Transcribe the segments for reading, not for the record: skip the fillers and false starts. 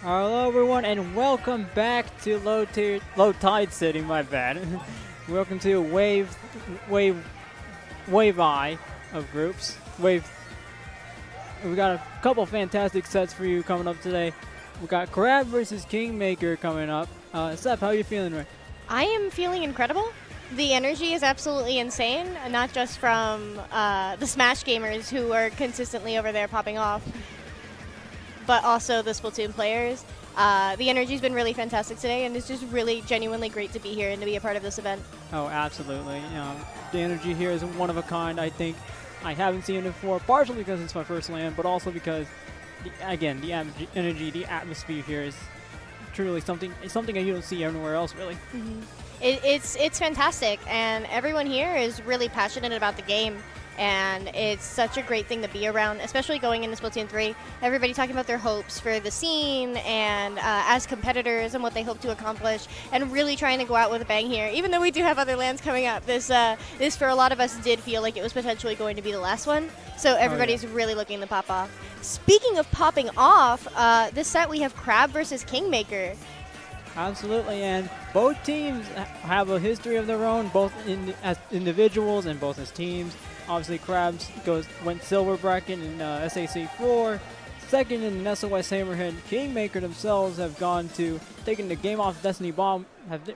Hello everyone and welcome back to Low Tide City, my bad. Welcome to Wave I of groups. We got a couple fantastic sets for you coming up today. We got Crab versus KingMaker coming up. Seth, how are you feeling, Ray? I am feeling incredible. The energy is absolutely insane, not just from the Smash gamers who are consistently over there popping off, but also the Splatoon players. The energy's been really fantastic today, and it's just really genuinely great to be here and to be a part of this event. Oh, absolutely. The energy here is one of a kind. I think I haven't seen it before, partially because it's my first LAN, but also because, the energy, the atmosphere here is truly something that you don't see anywhere else, really. Mm-hmm. It's fantastic, and everyone here is really passionate about the game. And it's such a great thing to be around, especially going into Splatoon 3. Everybody talking about their hopes for the scene and as competitors and what they hope to accomplish, and really trying to go out with a bang here. Even though we do have other lands coming up, this for a lot of us did feel like it was potentially going to be the last one. So everybody's really looking to pop off. Speaking of popping off, this set we have Crab versus KingMaker. Absolutely, and both teams have a history of their own, both as individuals and both as teams. Obviously, Krabs went silver bracket in SAC 4, second in SOS Hammerhead. KingMaker themselves have gone to taking the game off Destiny Bomb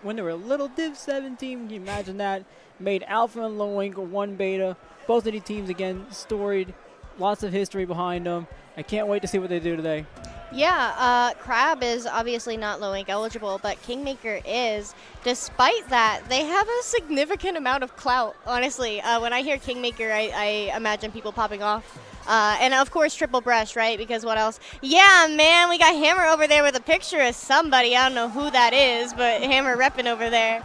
when they were a little Div 7 team. Can you imagine that? Made Alpha and Low Wing 1 beta. Both of the teams, again, storied. Lots of history behind them. I can't wait to see what they do today. Yeah, Crab is obviously not low ink eligible, but KingMaker is. Despite that, they have a significant amount of clout, honestly. When I hear KingMaker, I imagine people popping off. And of course, Triple Brush, right? Because what else? Yeah, man, we got Hammer over there with a picture of somebody. I don't know who that is, but Hammer repping over there.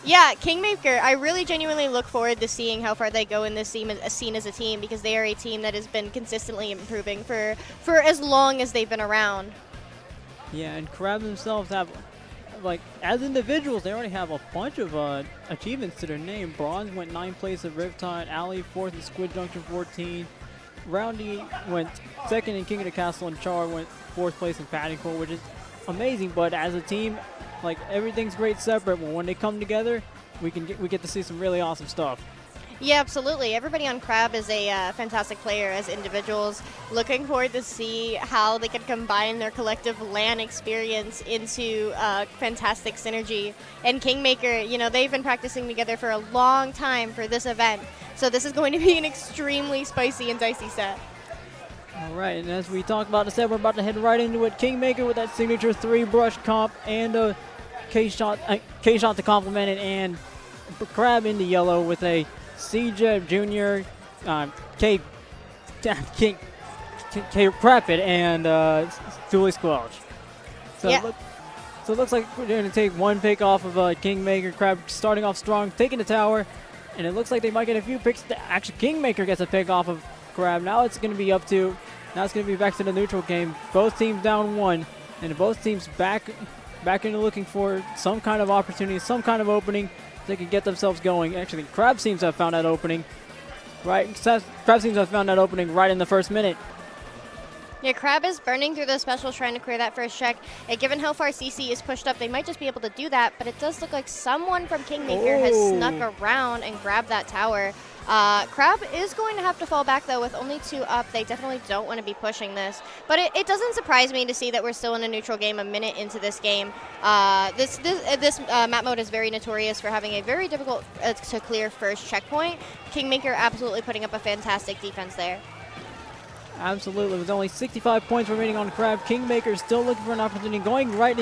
Yeah, KingMaker, I really genuinely look forward to seeing how far they go in this scene as a team, because they are a team that has been consistently improving for as long as they've been around. Yeah, and Crab themselves have, like, as individuals, they already have a bunch of achievements to their name. Bronze went 9th place at Riptide, Ali 4th in Squid Junction 14, Roundy went 2nd in King of the Castle, and Char went 4th place in Paddington, which is amazing. But as a team, like, everything's great separate, but when they come together, we get to see some really awesome stuff. Yeah, absolutely. Everybody on Crab is a fantastic player as individuals. Looking forward to see how they can combine their collective LAN experience into fantastic synergy. And KingMaker, you know, they've been practicing together for a long time for this event. So this is going to be an extremely spicy and dicey set. All right, and as we talk about the set, we're about to head right into it. KingMaker with that signature 3-brush comp and a K-shot to complement it, and Crab in the yellow with a CJ Jr., K Rapid, and Julie Squelch. So, yeah. So it looks like we're going to take one pick off of KingMaker. Crab starting off strong, taking the tower, and it looks like they might get a few picks. Actually, KingMaker gets a pick off of Crab. Now it's going to be back to the neutral game. Both teams down 1, and both teams back into looking for some kind of opportunity, some kind of opening they can get themselves going. Actually, Crab seems to have found that opening. Right, Crab seems to have found that opening right in the first minute. Yeah, Crab is burning through the specials, trying to clear that first check. And given how far CC is pushed up, they might just be able to do that. But it does look like someone from KingMaker has snuck around and grabbed that tower. Crab is going to have to fall back, though, with only 2 up. They definitely don't want to be pushing this. But it doesn't surprise me to see that we're still in a neutral game a minute into this game. This map mode is very notorious for having a very difficult to clear first checkpoint. KingMaker absolutely putting up a fantastic defense there. Absolutely. With only 65 points remaining on Crab, KingMaker is still looking for an opportunity, going right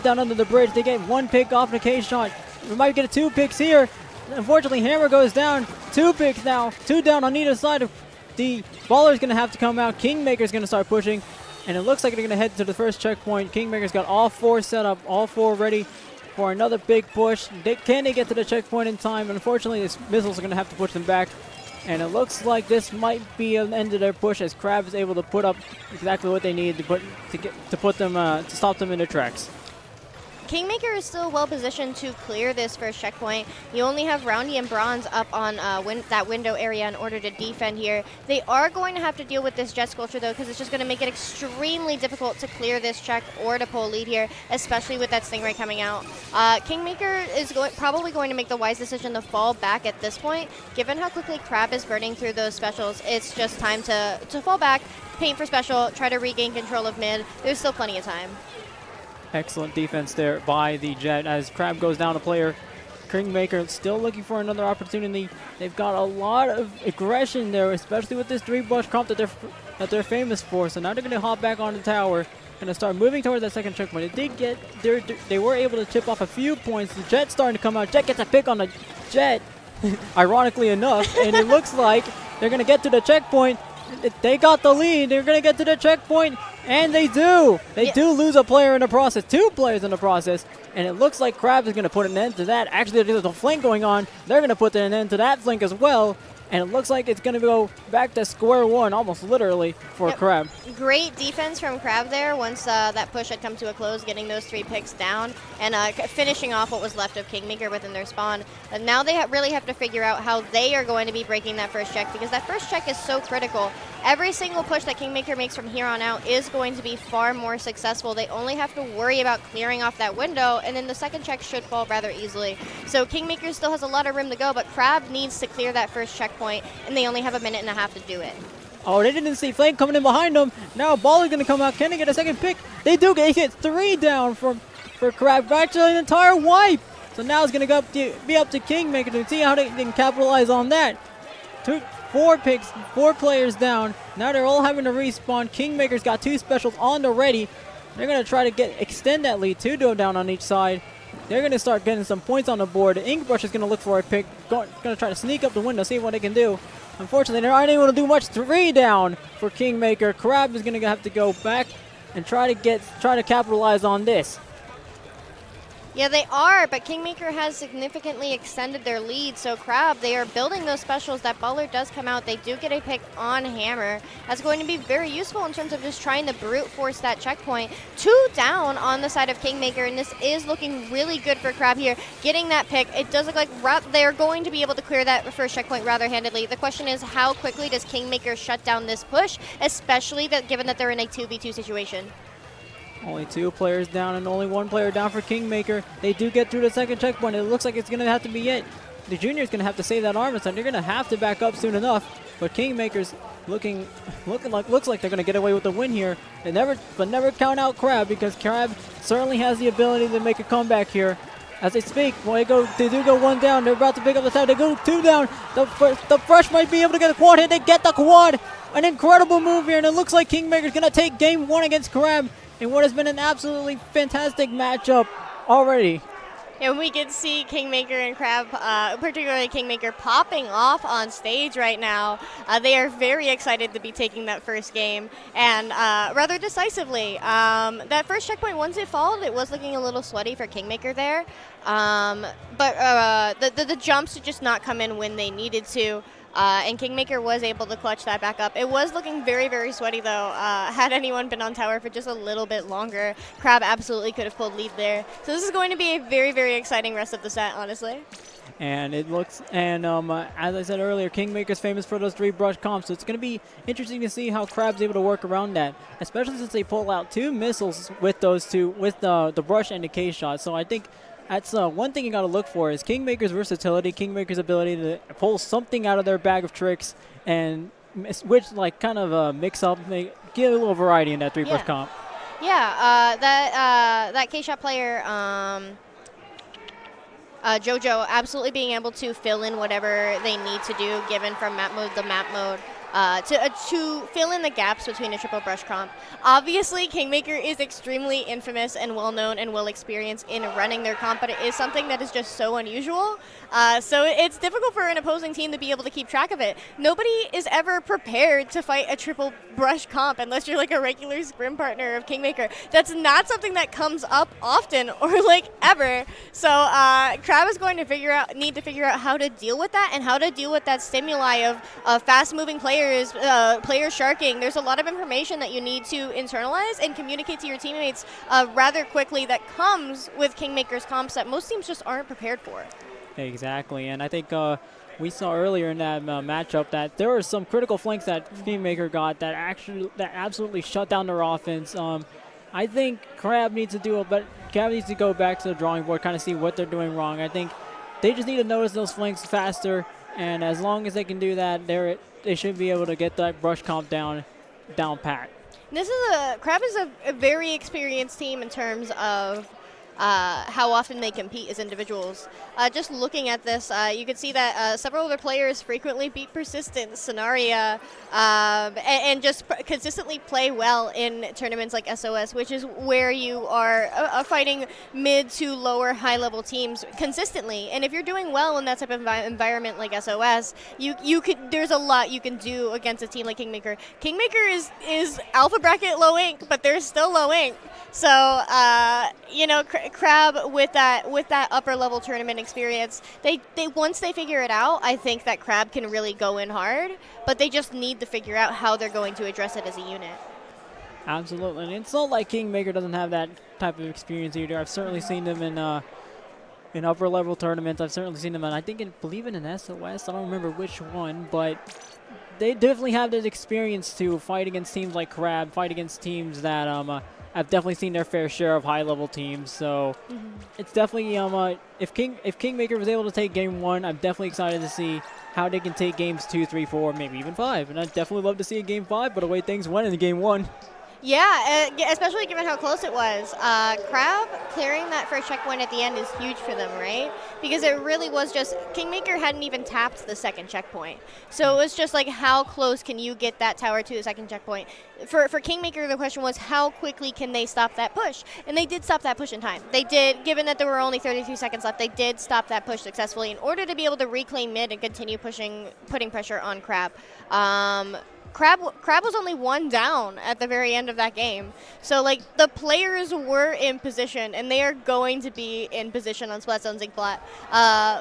down under the bridge. They get 1 pick off the K-shot. We might get 2 picks here. Unfortunately, Hammer goes down. 2 picks now. 2 down on either side. The baller's going to have to come out. KingMaker's going to start pushing, and it looks like they're going to head to the first checkpoint. KingMaker's got all 4 set up, all 4 ready for another big push. Can they get to the checkpoint in time? Unfortunately, these missiles are going to have to push them back. And it looks like this might be an end of their push, as Crab is able to put up exactly what they need to stop them in their tracks. KingMaker is still well positioned to clear this first checkpoint. You only have Roundy and Bronze up on that window area in order to defend here. They are going to have to deal with this Jet Sculpture though, because it's just going to make it extremely difficult to clear this check or to pull lead here, especially with that Stingray coming out. KingMaker is probably going to make the wise decision to fall back at this point. Given how quickly Crab is burning through those specials, it's just time to fall back, paint for special, try to regain control of mid. There's still plenty of time. Excellent defense there by the Jet as Crab goes down a player. KingMaker still looking for another opportunity. They've got a lot of aggression there, especially with this 3-brush comp that they're famous for. So now they're going to hop back on the tower, going to start moving towards that second checkpoint. They were able to chip off a few points. The Jet's starting to come out. Jet gets a pick on the Jet, ironically enough, and it looks like they're going to get to the checkpoint. They got the lead. They're going to get to the checkpoint, and they do. They do lose a player in the process, 2 players in the process, and it looks like Crab is going to put an end to that. Actually, there's a flank going on. They're going to put an end to that flank as well, and it looks like it's going to go back to square one, almost literally, for Crab. Great defense from Crab there once that push had come to a close, getting those 3 picks down and finishing off what was left of KingMaker within their spawn. And now they really have to figure out how they are going to be breaking that first check, because that first check is so critical. Every single push that KingMaker makes from here on out is going to be far more successful. They only have to worry about clearing off that window, and then the second check should fall rather easily. So KingMaker still has a lot of room to go, but Crab needs to clear that first checkpoint, and they only have a minute and a half to do it. Oh, they didn't see Flame coming in behind them. Now Baller's going to come out. Can they get a second pick? They do. They get 3 down for Crab. Actually, an entire wipe. So now it's going to be up to KingMaker to see how they can capitalize on that. 4 picks, 4 players down. Now they're all having to respawn. KingMaker's got 2 specials on the ready. They're going to try to extend that lead. 2 go down on each side. They're going to start getting some points on the board. Inkbrush is going to look for a pick. Going to try to sneak up the window, see what they can do. Unfortunately, they're not able to do much. 3 down for KingMaker. Crab is going to have to go back and try to capitalize on this. Yeah, they are, but KingMaker has significantly extended their lead. So Crab, they are building those specials. That Baller does come out. They do get a pick on Hammer. That's going to be very useful in terms of just trying to brute force that checkpoint. 2 down on the side of KingMaker, and this is looking really good for Crab here. Getting that pick, it does look like they're going to be able to clear that first checkpoint rather handedly. The question is, how quickly does KingMaker shut down this push, especially given that they're in a 2v2 situation? Only 2 players down and only 1 player down for KingMaker. They do get through the second checkpoint. It looks like it's going to have to be it. The Junior's going to have to save that armor, so they're going to have to back up soon enough. But KingMaker's looks like they're going to get away with the win here. But never count out Crab, because Crab certainly has the ability to make a comeback here. As they speak, they do go 1 down. They're about to pick up the side. They go 2 down. The Fresh might be able to get a quad hit. They get the quad. An incredible move here, and it looks like KingMaker's going to take game 1 against Crab in what has been an absolutely fantastic matchup already. And we can see KingMaker and Crab, particularly KingMaker, popping off on stage right now. They are very excited to be taking that first game, and rather decisively. That first checkpoint, once it followed, it was looking a little sweaty for KingMaker there. But the jumps did just not come in when they needed to. And KingMaker was able to clutch that back up. It was looking very, very sweaty, though. Had anyone been on tower for just a little bit longer, Crab absolutely could have pulled lead there. So this is going to be a very, very exciting rest of the set, honestly. And it looks, and as I said earlier, KingMaker's famous for those 3-brush comps, so it's going to be interesting to see how Crab's able to work around that, especially since they pull out 2 missiles with those 2, with the brush and the K-shot. So I think that's one thing you got to look for is KingMaker's versatility, KingMaker's ability to pull something out of their bag of tricks and which kind of mix up, get a little variety in that 3-brush comp. Yeah, that K-shot player, JoJo, absolutely being able to fill in whatever they need to do given from map mode to map mode. To fill in the gaps between a triple brush comp. Obviously, KingMaker is extremely infamous and well-known and well-experienced in running their comp, but it is something that is just so unusual. So it's difficult for an opposing team to be able to keep track of it. Nobody is ever prepared to fight a triple brush comp unless you're like a regular scrim partner of KingMaker. That's not something that comes up often or ever. So Crab is going to need to figure out how to deal with that and how to deal with that stimuli of fast-moving players players, players sharking, there's a lot of information that you need to internalize and communicate to your teammates rather quickly that comes with KingMaker's comps that most teams just aren't prepared for. Exactly, and I think we saw earlier in that matchup that there were some critical flanks that KingMaker got that absolutely shut down their offense. I think Crab needs to go back to the drawing board, kind of see what they're doing wrong. I think they just need to notice those flanks faster, and as long as they can do that, they should be able to get that brush comp down pat. Crab is a very experienced team in terms of how often they compete as individuals. Just looking at this, you can see that several other players frequently beat Persistence, Scenaria, and just consistently play well in tournaments like SOS, which is where you are fighting mid to lower high-level teams consistently. And if you're doing well in that type of environment like SOS, there's a lot you can do against a team like KingMaker. KingMaker is alpha bracket low ink, but they're still low ink. So, Crab with that upper level tournament experience, they once they figure it out, I think that Crab can really go in hard, but they just need to figure out how they're going to address it as a unit. Absolutely, and it's not like KingMaker doesn't have that type of experience either. I've certainly seen them in upper level tournaments. I've certainly seen them, and I believe in an SOS. I don't remember which one, but they definitely have that experience to fight against teams like Crab, fight against teams that I've definitely seen their fair share of high-level teams, so it's definitely if KingMaker was able to take game 1, I'm definitely excited to see how they can take games 2, 3, 4, maybe even 5, and I'd definitely love to see a game 5. But the way things went in game 1. Yeah, especially given how close it was. Crab clearing that first checkpoint at the end is huge for them, right? Because it really was just, KingMaker hadn't even tapped the second checkpoint. So it was just like, how close can you get that tower to the second checkpoint? For KingMaker, the question was, how quickly can they stop that push? And they did stop that push in time. They did, given that there were only 32 seconds left, they did stop that push successfully in order to be able to reclaim mid and continue putting pressure on Crab. Crab was only 1 down at the very end of that game. So, like, the players were in position, and they are going to be in position on Splatzone's Inkblot.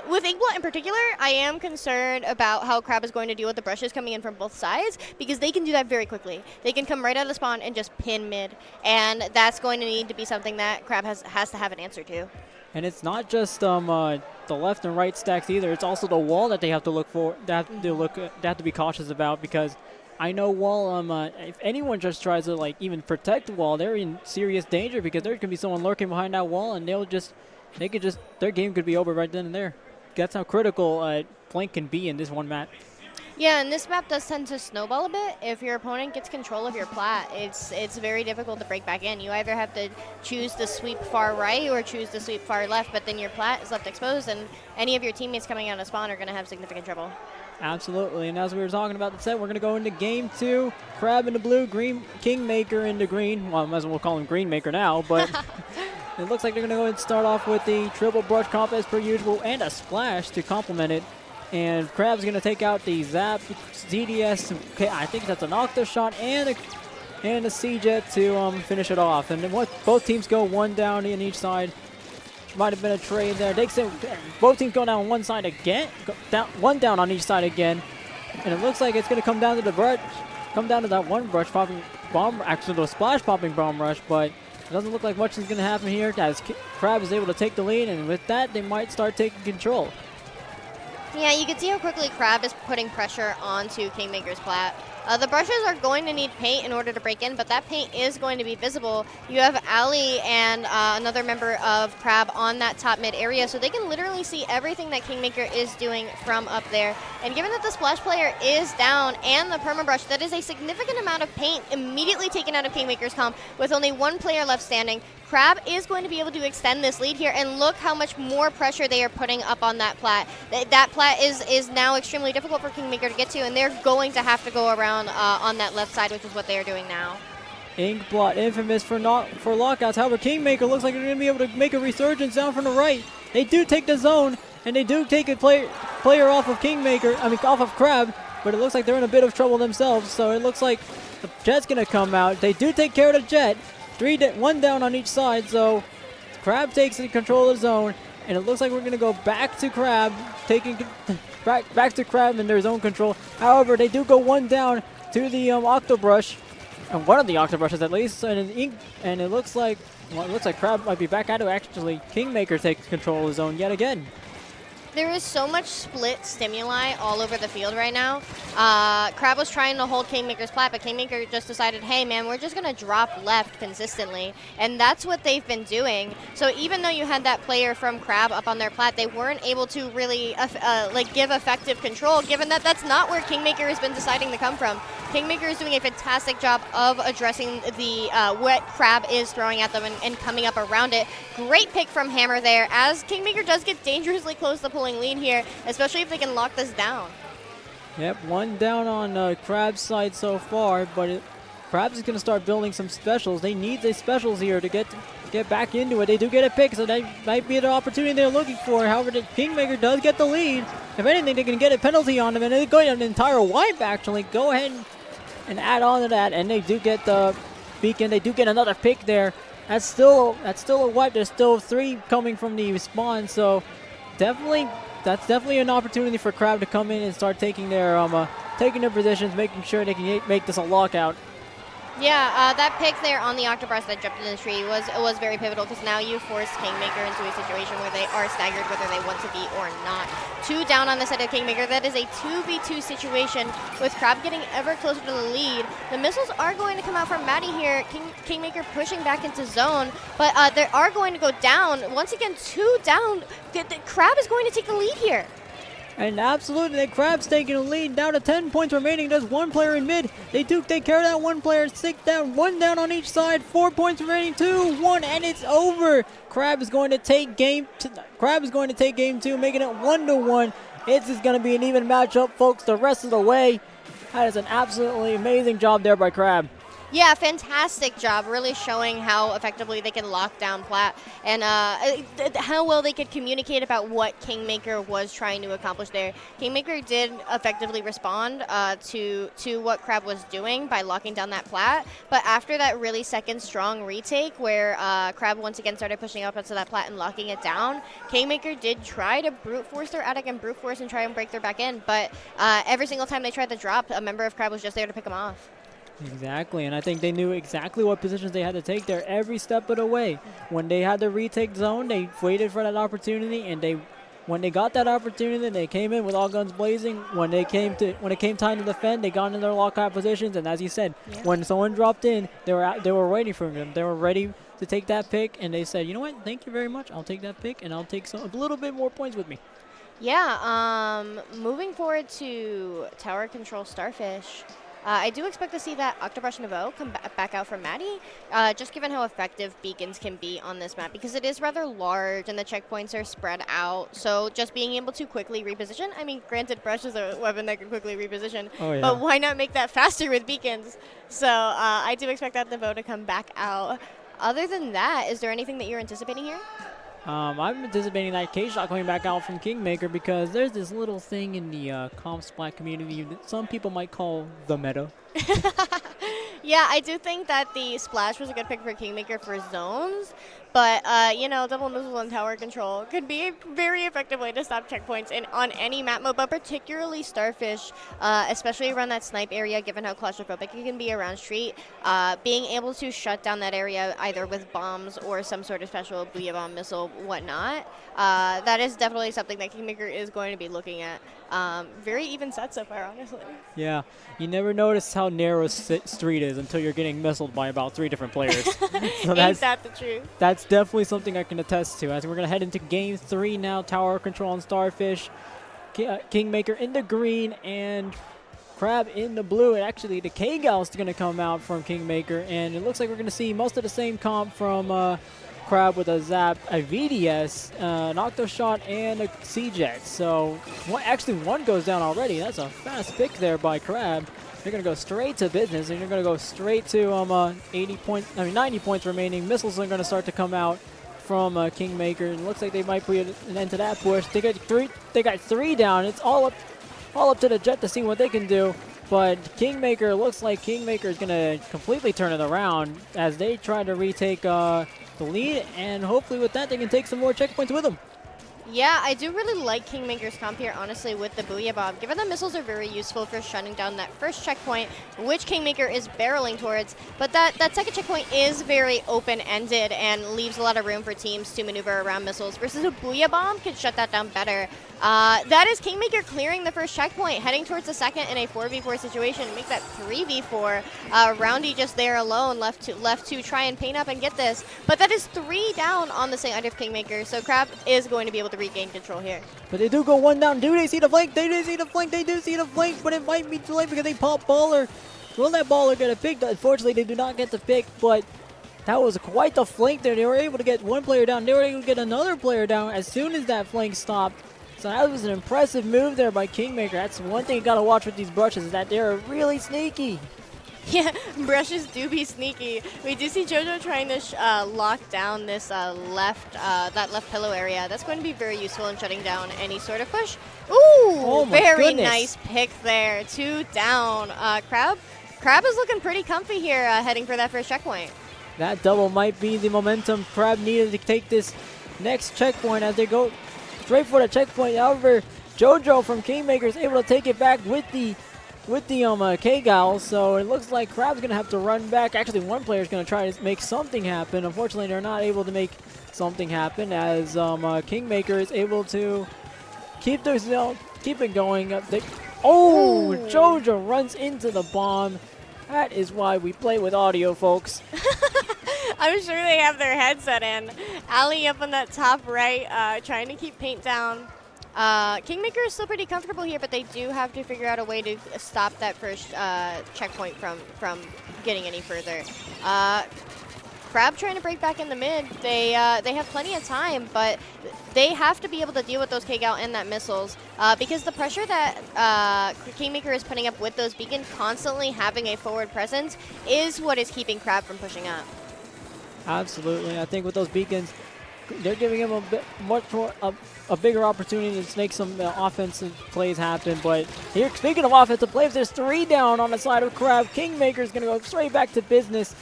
With Inkblot in particular, I am concerned about how Crab is going to deal with the brushes coming in from both sides, because they can do that very quickly. They can come right out of the spawn and just pin mid, and that's going to need to be something that Crab has to have an answer to. And it's not just the left and right stacks either. It's also the wall that they have to look for. They have to be cautious about, because I know wall. If anyone just tries to even protect the wall, they're in serious danger, because there could be someone lurking behind that wall, and their game could be over right then and there. That's how critical flank can be in this one map. Yeah, and this map does tend to snowball a bit. If your opponent gets control of your plat, it's very difficult to break back in. You either have to choose to sweep far right or choose to sweep far left, but then your plat is left exposed, and any of your teammates coming out of spawn are going to have significant trouble. Absolutely, and as we were talking about the set, we're going to go into game 2. Crab in the blue, KingMaker in the green. Well, I might as well call him Greenmaker now, but it looks like they're going to go and start off with the triple brush comp as per usual, and a splash to complement it. And Crab's going to take out the Zap, ZDS, okay, I think that's an Octa shot, and a C-Jet to finish it off. And then both teams go 1 down in each side. Might have been a trade there. Both teams go down one side again. 1 down on each side again. And it looks like it's going to come down to that one brush popping bomb, actually the splash popping bomb rush, but it doesn't look like much is going to happen here, as Crab is able to take the lead, and with that, they might start taking control. Yeah, you can see how quickly Crab is putting pressure onto KingMaker's plat. The brushes are going to need paint in order to break in, but that paint is going to be visible. You have Ali and another member of Crab on that top mid area, so they can literally see everything that KingMaker is doing from up there. And given that the splash player is down and the perma brush, that is a significant amount of paint immediately taken out of KingMaker's comp with only 1 player left standing. Crab is going to be able to extend this lead here, and look how much more pressure they are putting up on that plat. That plat is now extremely difficult for KingMaker to get to, and they're going to have to go around on that left side, which is what they are doing now. Inkblot, infamous for lockouts. However, KingMaker looks like they're going to be able to make a resurgence down from the right. They do take the zone, and they do take a player off of off of Crab, but it looks like they're in a bit of trouble themselves, so it looks like the Jet's going to come out. They do take care of the Jet. 1 down on each side, so Crab takes control of the zone, and it looks like we're going to go back to Crab, back to Crab in their zone control. However, they do go one down to the Octobrush, and one of the Octobrushes at least, and it looks like, well, it looks like Crab might be back at it. Actually, KingMaker takes control of the zone yet again. There is so much split stimuli all over the field right now. Crab was trying to hold KingMaker's plat, but KingMaker just decided, hey man, we're just gonna drop left consistently, and that's what they've been doing. So even though you had that player from Crab up on their plat, they weren't able to really like give effective control, given that that's not where KingMaker has been deciding to come from. KingMaker is doing a fantastic job of addressing the what Crab is throwing at them and coming up around it. Great pick from Hammer there, as KingMaker does get dangerously close to pulling lead here, especially if they can lock this down. Yep, one down on Crab's side so far, but Crab's is going to start building some specials. They need the specials here to get back into it. They do get a pick, so that might be the opportunity they're looking for. However, the KingMaker does get the lead. If anything, they can get a penalty on them, and they're going an entire wipe, actually. Go ahead and add on to that, and they do get the beacon. They do get another pick there. That's still a wipe. There's still 3 coming from the spawn, so that's definitely an opportunity for Crab to come in and start taking their positions, making sure they can make this a lockout. Yeah, that pick there on the Octobrush that jumped in the tree was very pivotal, because now you force KingMaker into a situation where they are staggered whether they want to be or not. 2 down on the side of KingMaker. That is a 2v2 situation with Crab getting ever closer to the lead. The missiles are going to come out from Maddie here. KingMaker pushing back into zone, but they are going to go down. Once again, 2 down. The Crab is going to take the lead here. And absolutely, the Crab's taking a lead, down to 10 points remaining. There's 1 player in mid. They do take care of that 1 player. 6 down, 1 down on each side. 4 points remaining, 2, 1, and it's over. Crab is going to take game 2, making it 1-1. It's just going to be an even matchup, folks, the rest of the way. That is an absolutely amazing job there by Crab. Yeah, fantastic job, really showing how effectively they can lock down plat, and how well they could communicate about what KingMaker was trying to accomplish there. KingMaker did effectively respond to what Crab was doing by locking down that plat, but after that really second strong retake where Crab once again started pushing up onto that plat and locking it down, KingMaker did try to brute force their attic and brute force and try and break their back in, but every single time they tried to drop, a member of Crab was just there to pick them off. Exactly, and I think they knew exactly what positions they had to take there every step of the way. When they had the retake zone, they waited for that opportunity, and when they got that opportunity, they came in with all guns blazing. When it came time to defend, they got in their lockout positions, and as you said, when someone dropped in, they were waiting for them. They were ready to take that pick, and they said, you know what, thank you very much. I'll take that pick, and I'll take a little bit more points with me. Yeah, moving forward to Tower Control Starfish. I do expect to see that Octobrush Nouveau come back out from Maddie, just given how effective beacons can be on this map, because it is rather large and the checkpoints are spread out. So just being able to quickly reposition, I mean, granted, Brush is a weapon that can quickly reposition, but why not make that faster with beacons? So I do expect that Nouveau to come back out. Other than that, is there anything that you're anticipating here? I'm anticipating that K-Shot coming back out from KingMaker, because there's this little thing in the comp splat community that some people might call the meta. Yeah, I do think that the Splash was a good pick for KingMaker for zones, but, you know, double missile and tower control could be a very effective way to stop checkpoints on any map mode, but particularly Starfish, especially around that snipe area, given how claustrophobic it can be around street. Being able to shut down that area either with bombs or some sort of special booyah bomb missile, whatnot, that is definitely something that KingMaker is going to be looking at. Very even set so far, honestly. Yeah, you never notice how narrow street is until you're getting missiled by about 3 different players. So Ain't that the truth? That's definitely something I can attest to. As we're going to head into game 3 now, Tower Control on Starfish, KingMaker in the green, and Crab in the blue. And actually, the K-Gal is going to come out from KingMaker, and it looks like we're going to see most of the same comp from Crab with a Zap, a VDS, an Octoshot, and a C-Jet. So one goes down already. That's a fast pick there by Crab. They're going to go straight to business, and you're going to go straight to 90 points remaining. Missiles are going to start to come out from KingMaker. It looks like they might put an end to that push. They got 3 down. It's all up to the Jet to see what they can do. But KingMaker, looks like KingMaker is going to completely turn it around as they try to retake the lead, and hopefully with that they can take some more checkpoints with them. Yeah, I do really like KingMaker's comp here, honestly, with the Booyah Bomb. Given the missiles are very useful for shutting down that first checkpoint, which KingMaker is barreling towards, but that second checkpoint is very open-ended and leaves a lot of room for teams to maneuver around missiles, versus a Booyah Bomb can shut that down better. That is KingMaker clearing the first checkpoint, heading towards the second in a 4v4 situation to make that 3v4. Roundy just there alone, left to try and paint up and get this. But that is 3 down on the side of KingMaker, so Crab is going to be able to regain control here. But they do go 1 down. Do they see the flank? They do see the flank. They do see the flank, but it might be too late because they pop Baller. Will that Baller get a pick? Unfortunately, they do not get the pick, but that was quite the flank there. They were able to get one player down. They were able to get another player down as soon as that flank stopped. So that was an impressive move there by KingMaker. That's one thing you got to watch with these brushes, is that they're really sneaky. Yeah, brushes do be sneaky. We do see JoJo trying to lock down this that left pillow area. That's going to be very useful in shutting down any sort of push. Ooh, oh very goodness. nice pick there. 2 down. Crab is looking pretty comfy here, heading for that first checkpoint. That double might be the momentum Crab needed to take this next checkpoint as they go straight for the checkpoint. However, JoJo from KingMaker is able to take it back with the K-Gal, so it looks like Crab's going to have to run back. Actually, one player is going to try to make something happen. Unfortunately, they're not able to make something happen as KingMaker is able to keep it going. JoJo runs into the bomb. That is why we play with audio, folks. I'm sure they have their headset in. Ali up on that top right, trying to keep paint down. KingMaker is still pretty comfortable here, but they do have to figure out a way to stop that first checkpoint from getting any further. Crab trying to break back in the mid. They have plenty of time, but they have to be able to deal with those K-Gal and that missiles because the pressure that KingMaker is putting up with those beacons, constantly having a forward presence, is what is keeping Crab from pushing up. Absolutely. I think with those beacons, they're giving him a bigger opportunity to make some offensive plays happen. But here, speaking of offensive plays, there's 3 down on the side of Crab. KingMaker is going to go straight back to business.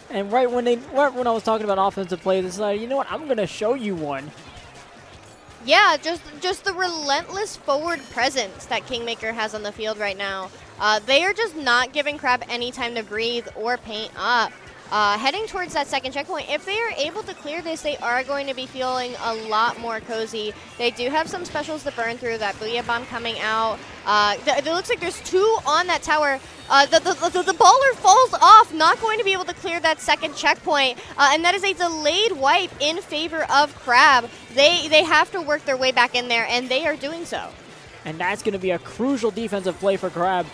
And right when I was talking about offensive plays, they decided, you know what, I'm going to show you one. Yeah, just the relentless forward presence that KingMaker has on the field right now. They are just not giving Crab any time to breathe or paint up. Heading towards that second checkpoint, if they are able to clear this, they are going to be feeling a lot more cozy. They do have some specials to burn through. That Booyah Bomb coming out. It looks like there's 2 on that tower. The baller falls off, not going to be able to clear that second checkpoint, and that is a delayed wipe in favor of Crab. They have to work their way back in there, and they are doing so. And that's going to be a crucial defensive play for Crab.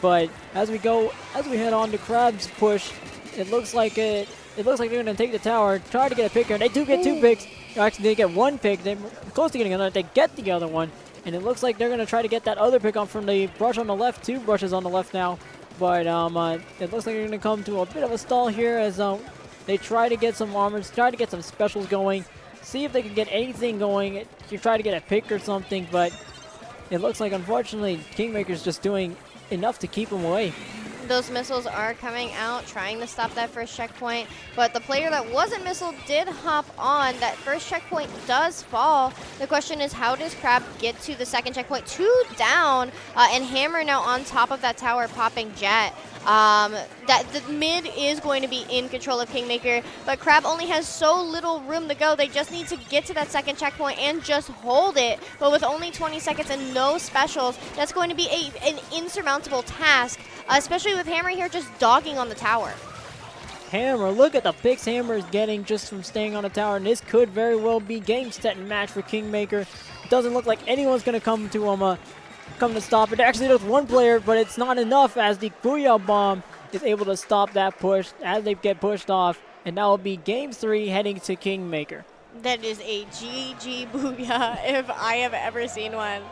But as we head on to Crab's push, it looks like they're going to take the tower, try to get a pick here. They do get 2 picks. Actually, they get 1 pick. They're close to getting another. They get the other one. And it looks like they're going to try to get that other pick on from the brush on the left. 2 brushes on the left now. But it looks like they're going to come to a bit of a stall here as they try to get some armors, try to get some specials going, see if they can get anything going. You try to get a pick or something, but it looks like, unfortunately, KingMaker's just doing enough to keep them away. Those missiles are coming out, trying to stop that first checkpoint, but the player that wasn't missile did hop on. That first checkpoint does fall. The question is, how does Crab get to the second checkpoint? 2 down, and Hammer now on top of that tower popping Jet. That the mid is going to be in control of KingMaker, but Crab only has so little room to go. They just need to get to that second checkpoint and just hold it. But with only 20 seconds and no specials, that's going to be an insurmountable task, especially with Hammer here just dogging on the tower. Hammer, look at the picks Hammer is getting just from staying on the tower, and this could very well be game, set, and match for KingMaker. Doesn't look like anyone's going to come to stop it. Actually, there's 1 player, but it's not enough as the Booyah Bomb is able to stop that push as they get pushed off, and that will be game 3 heading to KingMaker. That is a GG Booyah if I have ever seen one.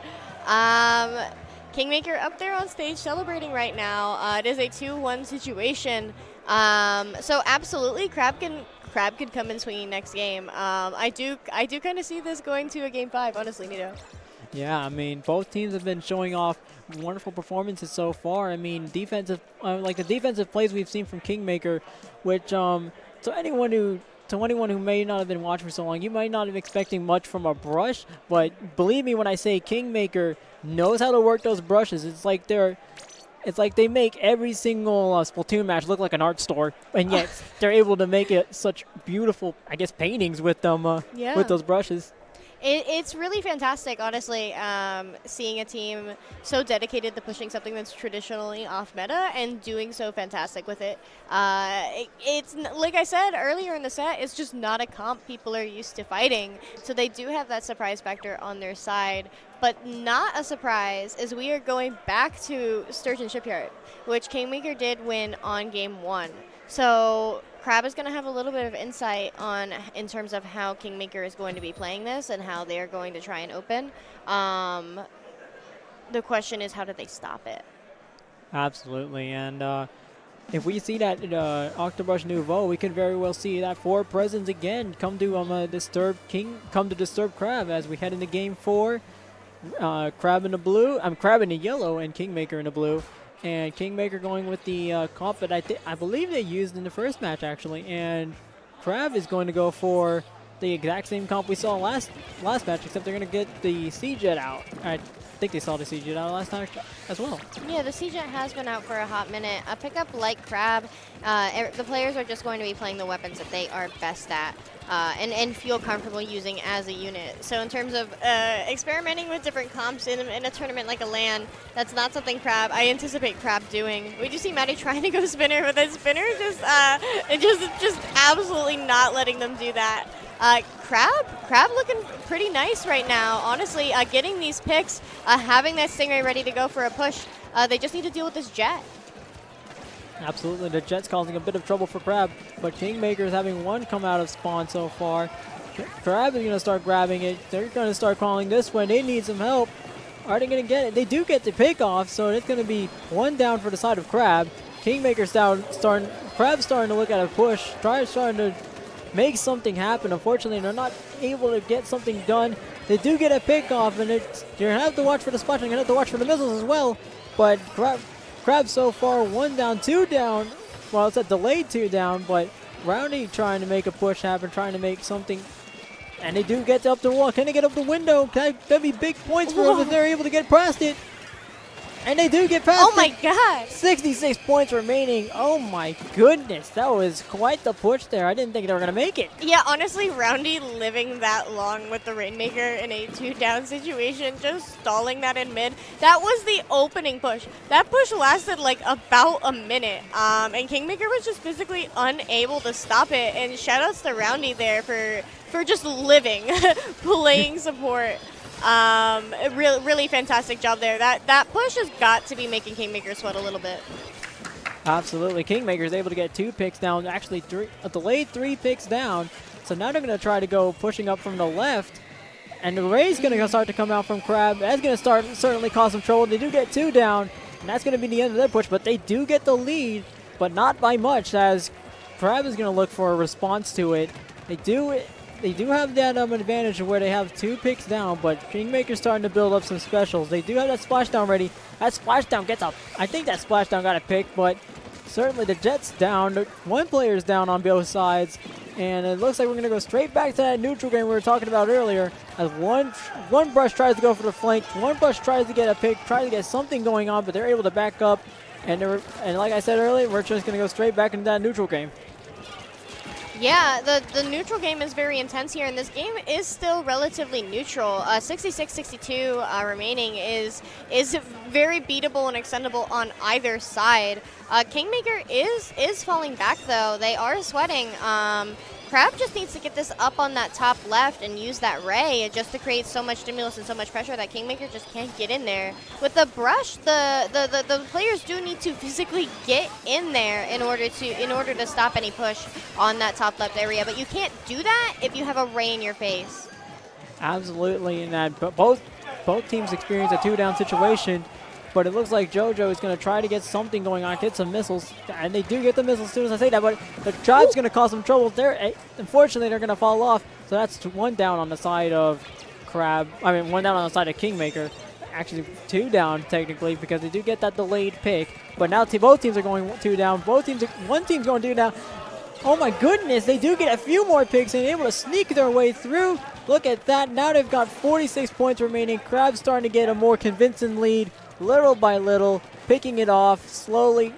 KingMaker up there on stage celebrating right now. It is a 2-1 situation. So absolutely, Crab could come and swinging next game. I do kind of see this going to a game 5, honestly, Nito. Yeah, I mean, both teams have been showing off wonderful performances so far. I mean, the defensive plays we've seen from KingMaker, which so anyone who to anyone who may not have been watching for so long, you might not have been expecting much from a brush, but believe me when I say KingMaker knows how to work those brushes. It's like they make every single Splatoon match look like an art store, and yet they're able to make it such beautiful, I guess, paintings with them, with those brushes. It's really fantastic, honestly, seeing a team so dedicated to pushing something that's traditionally off meta and doing so fantastic with it. It's like I said earlier in the set, it's just not a comp people are used to fighting, so they do have that surprise factor on their side. But not a surprise is we are going back to Sturgeon Shipyard, which KingMaker did win on game 1. So Crab is going to have a little bit of insight on in terms of how KingMaker is going to be playing this and how they are going to try and open. The question is, how do they stop it? Absolutely, and if we see that Octobrush Nouveau, we could very well see that 4 presence again come to disturb Crab as we head into game 4. Crab in the blue, Crab in the yellow, and KingMaker in the blue. And KingMaker going with the comp that I believe they used in the first match, actually. And Crab is going to go for the exact same comp we saw last match, except they're going to get the C-Jet out. I think they saw the C-Jet out last time as well. Yeah, the C-Jet has been out for a hot minute. A pickup like Crab, the players are just going to be playing the weapons that they are best at. And feel comfortable using as a unit. So in terms of experimenting with different comps in a tournament like a LAN, that's not something I anticipate Crab doing. We just see Maddie trying to go spinner, but the spinner just absolutely not letting them do that. Crab looking pretty nice right now, honestly. Getting these picks, having that Stingray ready to go for a push. They just need to deal with this Jet. Absolutely, the Jet's causing a bit of trouble for Crab, but KingMaker is having one come out of spawn so far. Crab is going to start grabbing it. They're going to start calling this one. They need some help. Are they going to get it? They do get the pick off, so it's going to be one down for the side of Crab. KingMaker's down, Crab's starting to look at a push, starting to make something happen. Unfortunately, they're not able to get something done. They do get a pick off, and you're going to have to watch for the splash, and you're going to have to watch for the missiles as well, but Crab so far 1 down, 2 down. Well, it's a delayed 2 down, but Roundy trying to make a push happen, trying to make something. And they do get up the wall. Can they get up the window? That'd be big points for them if they're able to get past it. And they do get past it. Oh my god! 66 points remaining. Oh my goodness. That was quite the push there. I didn't think they were going to make it. Yeah, honestly, Roundy living that long with the Rainmaker in a 2-down situation, just stalling that in mid. That was the opening push. That push lasted like about a minute. And KingMaker was just physically unable to stop it. And shoutouts to Roundy there for just living, playing support. Really fantastic job there. That push has got to be making KingMaker sweat a little bit. Absolutely. KingMaker is able to get 2 picks down, actually a delayed 3 picks down. So now they're going to try to go pushing up from the left. And the Ray's going to start to come out from Crab. That's going to certainly cause some trouble. They do get 2 down, and that's going to be the end of their push. But they do get the lead, but not by much, as Crab is going to look for a response to it. They do have that advantage of where they have 2 picks down, but KingMaker's starting to build up some specials. They do have that splashdown ready. That splashdown gets up. I think that splashdown got a pick, but certainly the Jet's down. 1 player's down on both sides, and it looks like we're going to go straight back to that neutral game we were talking about earlier, as one brush tries to go for the flank, 1 brush tries to get a pick, tries to get something going on, but they're able to back up, and like I said earlier, we're just going to go straight back into that neutral game. Yeah, the neutral game is very intense here, and this game is still relatively neutral. 66-62 remaining is very beatable and extendable on either side. KingMaker is falling back, though. They are sweating. Crab just needs to get this up on that top left and use that Ray just to create so much stimulus and so much pressure that KingMaker just can't get in there. With the brush, the players do need to physically get in there in order to stop any push on that top left area. But you can't do that if you have a Ray in your face. Absolutely, and that both teams experience a 2-down situation. But it looks like JoJo is going to try to get something going on, get some missiles, and they do get the missiles as soon as I say that, but the Tribe's going to cause some trouble. Unfortunately, they're going to fall off, so that's 1 down on the side of Crab. 1 down on the side of KingMaker. Actually, 2 down, technically, because they do get that delayed pick. But now both teams are going 2 down. One team's going 2 down. Oh my goodness, they do get a few more picks and able to sneak their way through. Look at that. Now they've got 46 points remaining. Crab's starting to get a more convincing lead, little by little, picking it off, slowly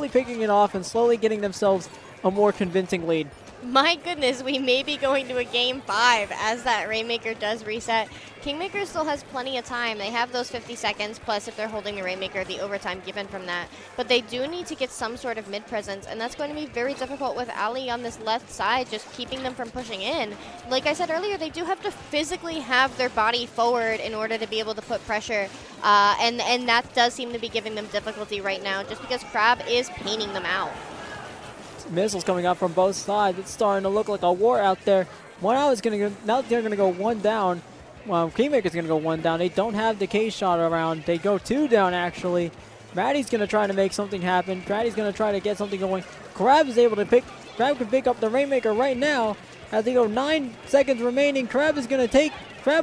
picking it off and slowly getting themselves a more convincing lead. My goodness, we may be going to a game 5 as that Rainmaker does reset. KingMaker still has plenty of time. They have those 50 seconds, plus if they're holding the Rainmaker, the overtime given from that. But they do need to get some sort of mid-presence, and that's going to be very difficult with Ali on this left side, just keeping them from pushing in. Like I said earlier, they do have to physically have their body forward in order to be able to put pressure, and that does seem to be giving them difficulty right now, just because Crab is painting them out. Missiles coming out from both sides. It's starting to look like a war out there. Now they're going to go one down. Well, KingMaker's going to go one down. They don't have the K-shot around. They go two down, actually. Maddie's going to try to make something happen. Maddie's going to try to get something going. Crab can pick up the Rainmaker right now. As they go 9 seconds remaining, Crab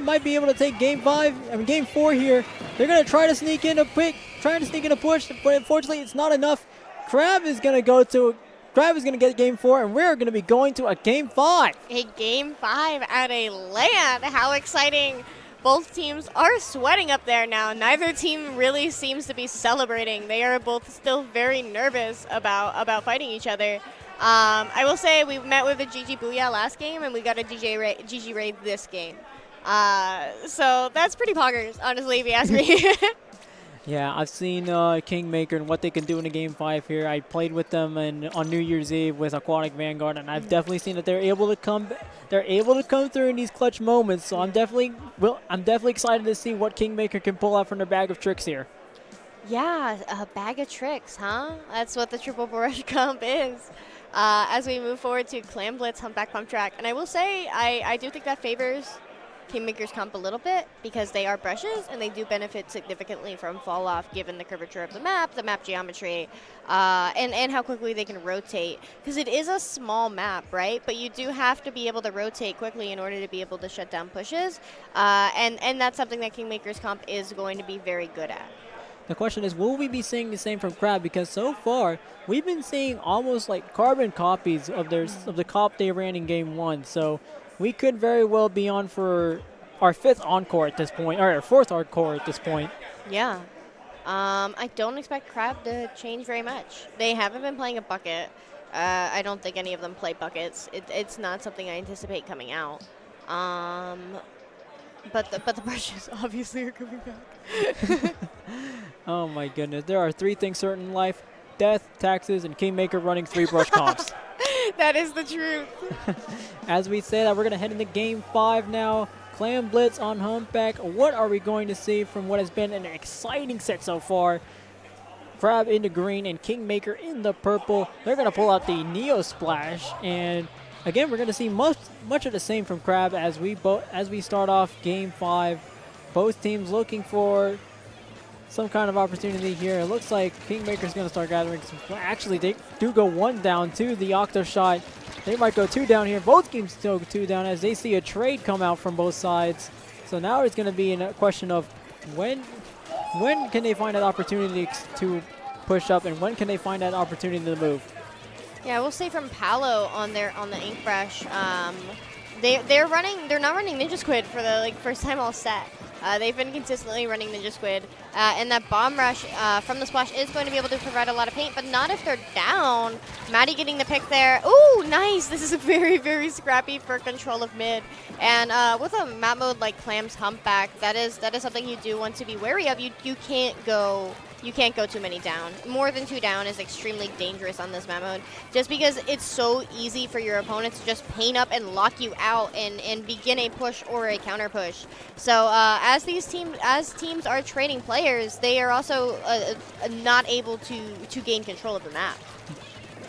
might be able to take game 4 here. They're going to try to sneak in a push, but unfortunately it's not enough. Crab is going to get game 4, and we're going to be going to a game 5. A game 5 at a LAN. How exciting. Both teams are sweating up there now. Neither team really seems to be celebrating. They are both still very nervous about fighting each other. I will say we met with a GG Booyah last game, and we got a GG Raid this game. So that's pretty poggers, honestly, if you ask me. Yeah, I've seen KingMaker and what they can do in a game 5 here. I played with them on New Year's Eve with Aquatic Vanguard, and I've definitely seen that they're able to come through in these clutch moments. So I'm definitely excited to see what KingMaker can pull out from their bag of tricks here. Yeah, a bag of tricks, huh? That's what the triple barrage comp is. As we move forward to Clam Blitz, Humpback Pump Track, and I will say I do think that favors KingMaker's comp a little bit because they are brushes and they do benefit significantly from fall off given the curvature of the map geometry, and how quickly they can rotate, because it is a small map, right? But you do have to be able to rotate quickly in order to be able to shut down pushes, and that's something that KingMaker's comp is going to be very good at. The question is, will we be seeing the same from Crab? Because so far, we've been seeing almost like carbon copies of the comp they ran in game 1. So we could very well be on for our 5th encore at this point, or our 4th encore at this point. Yeah. I don't expect Crab to change very much. They haven't been playing a bucket. I don't think any of them play buckets. It's not something I anticipate coming out. But the brushes obviously are coming back. Oh my goodness. There are 3 things certain in life: death, taxes, and KingMaker running 3 brush comps. That is the truth. As we say that, we're going to head into game 5 now. Clam Blitz on Humpback. What are we going to see from what has been an exciting set so far? Crab into green and KingMaker in the purple. They're going to pull out the Neo Splash, and again, we're going to see much of the same from Crab as we start off game 5. Both teams looking for some kind of opportunity here. It looks like KingMaker's going to start gathering some. Actually, they do go 1 down to the Octo Shot. They might go 2 down here. Both teams still go 2 down as they see a trade come out from both sides. So now it's going to be a question of when can they find that opportunity to push up, and when can they find that opportunity to move. Yeah, we'll say from Palo on the Ink Brush, they're not running Ninja Squid for the first time all set. They've been consistently running Ninja Squid, and that Bomb Rush from the Splash is going to be able to provide a lot of paint, but not if they're down. Maddie getting the pick there. Ooh, nice! This is a very, very scrappy for control of mid, and with a map mode like Clam's Humpback, that is something you do want to be wary of. You can't go too many down. More than 2 down is extremely dangerous on this map mode, just because it's so easy for your opponent to just paint up and lock you out and begin a push or a counter push. So as teams are trading players, they are also not able to gain control of the map.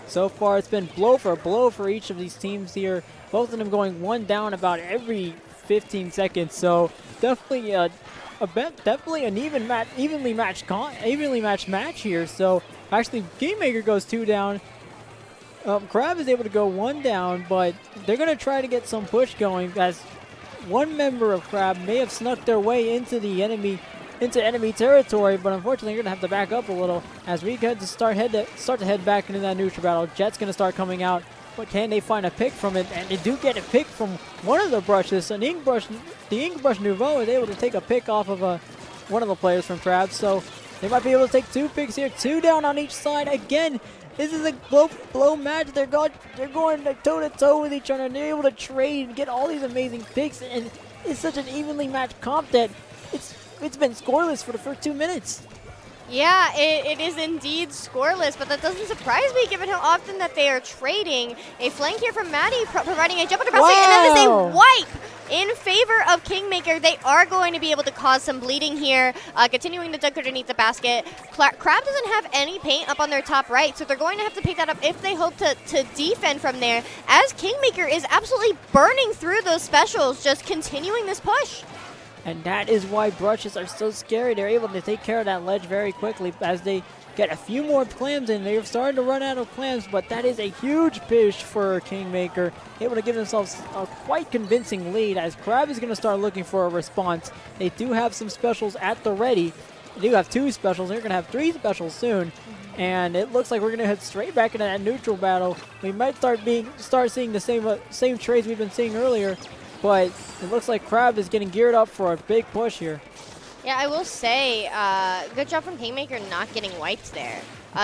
So far, it's been blow for blow for each of these teams here. Both of them going 1 down about every 15 seconds. So definitely an evenly matched match here. So actually, KingMaker goes 2 down. Crab is able to go 1 down, but they're going to try to get some push going, as one member of Crab may have snuck their way into enemy territory, but unfortunately you're going to have to back up a little as we get to start to head back into that neutral battle. Jet's going to start coming out. but can they find a pick from it? And they do get a pick from one of the brushes. An ink brush, the ink brush Nouveau is able to take a pick off of one of the players from Crab. So they might be able to take 2 picks here, 2 down on each side. Again, this is a blow match. They're going toe to toe with each other, and they're able to trade and get all these amazing picks. And it's such an evenly matched comp that it's been scoreless for the first 2 minutes. Yeah, it is indeed scoreless, but that doesn't surprise me given how often that they are trading. A flank here from Maddie providing a jump under basket, and that is a wipe in favor of KingMaker. They are going to be able to cause some bleeding here, continuing to dunk underneath the basket. Crab doesn't have any paint up on their top right, so they're going to have to pick that up if they hope to defend from there, as KingMaker is absolutely burning through those specials, just continuing this push. And that is why brushes are so scary. They're able to take care of that ledge very quickly as they get a few more clams in. They're starting to run out of clams, but that is a huge push for KingMaker, able to give themselves a quite convincing lead as Crab is going to start looking for a response. They do have some specials at the ready. They do have 2 specials. They're going to have 3 specials soon. And it looks like we're going to head straight back into that neutral battle. We might start seeing the same trades we've been seeing earlier. But it looks like Crab is getting geared up for a big push here. Yeah, I will say, good job from KingMaker not getting wiped there.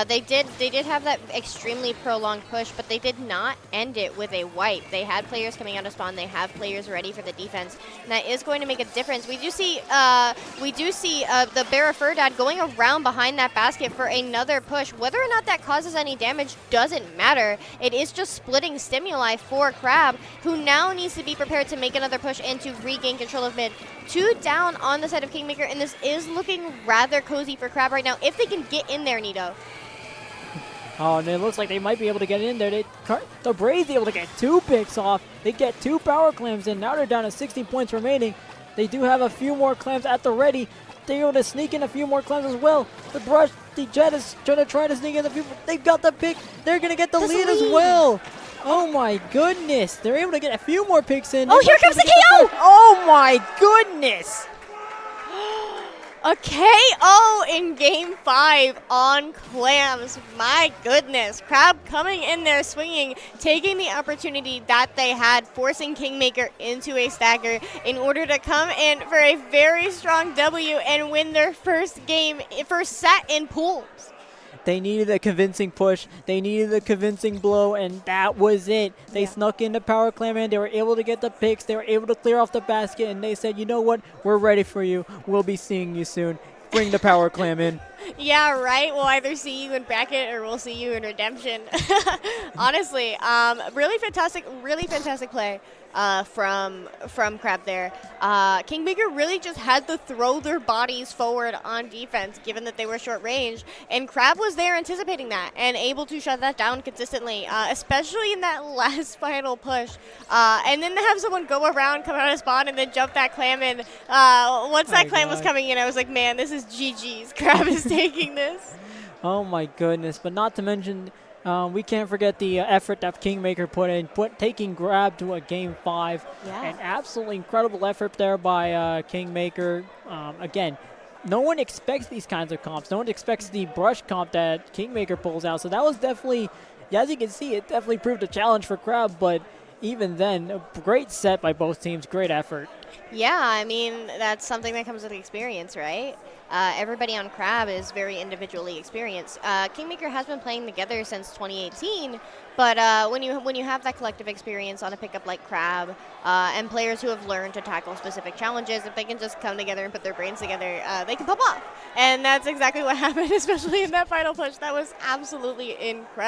They did have that extremely prolonged push, but they did not end it with a wipe. They had players coming out of spawn. They have players ready for the defense, and that is going to make a difference. We do see the Bearer Furdad going around behind that basket for another push. Whether or not that causes any damage doesn't matter. It is just splitting stimuli for Crab, who now needs to be prepared to make another push and to regain control of mid. 2 down on the side of KingMaker, and this is looking rather cozy for Crab right now if they can get in there, Nito. Oh, and it looks like they might be able to get in there. The Braves able to get 2 picks off. They get 2 power clams in. Now they're down to 60 points remaining. They do have a few more clams at the ready. They're able to sneak in a few more clams as well. The Jet is trying to sneak in a few. They've got the pick. They're going to get the lead as well. Oh my goodness. They're able to get a few more picks in. Oh, here comes the KO. Oh my goodness. A KO in Game 5 on Clams. My goodness. Crab coming in there swinging, taking the opportunity that they had, forcing KingMaker into a stagger in order to come in for a very strong W and win their first set in pools. They needed a convincing push. They needed a convincing blow, and that was it. They snuck in the power clam in. They were able to get the picks. They were able to clear off the basket, and they said, you know what? We're ready for you. We'll be seeing you soon. Bring the power clam in. Yeah, right. We'll either see you in bracket or we'll see you in redemption. Honestly, really fantastic play from Crab there. KingMaker really just had to throw their bodies forward on defense, given that they were short range, and Crab was there anticipating that and able to shut that down consistently, especially in that last final push. And then to have someone go around, come out of spawn, and then jump that clam in. Once that clam was coming in, I was like, man, this is GG's. Crab is taking this. Oh my goodness, but not to mention, we can't forget the effort that KingMaker put in, taking Grab to a Game 5. Yeah. An absolutely incredible effort there by KingMaker. Again, no one expects these kinds of comps. No one expects the brush comp that KingMaker pulls out. So that was definitely, as you can see, it definitely proved a challenge for Crab. But even then, a great set by both teams, great effort. Yeah, I mean, that's something that comes with experience, right? Everybody on Crab is very individually experienced. KingMaker has been playing together since 2018, but when you have that collective experience on a pickup like Crab, and players who have learned to tackle specific challenges, if they can just come together and put their brains together, they can pop off. And that's exactly what happened, especially in that final push. That was absolutely incredible.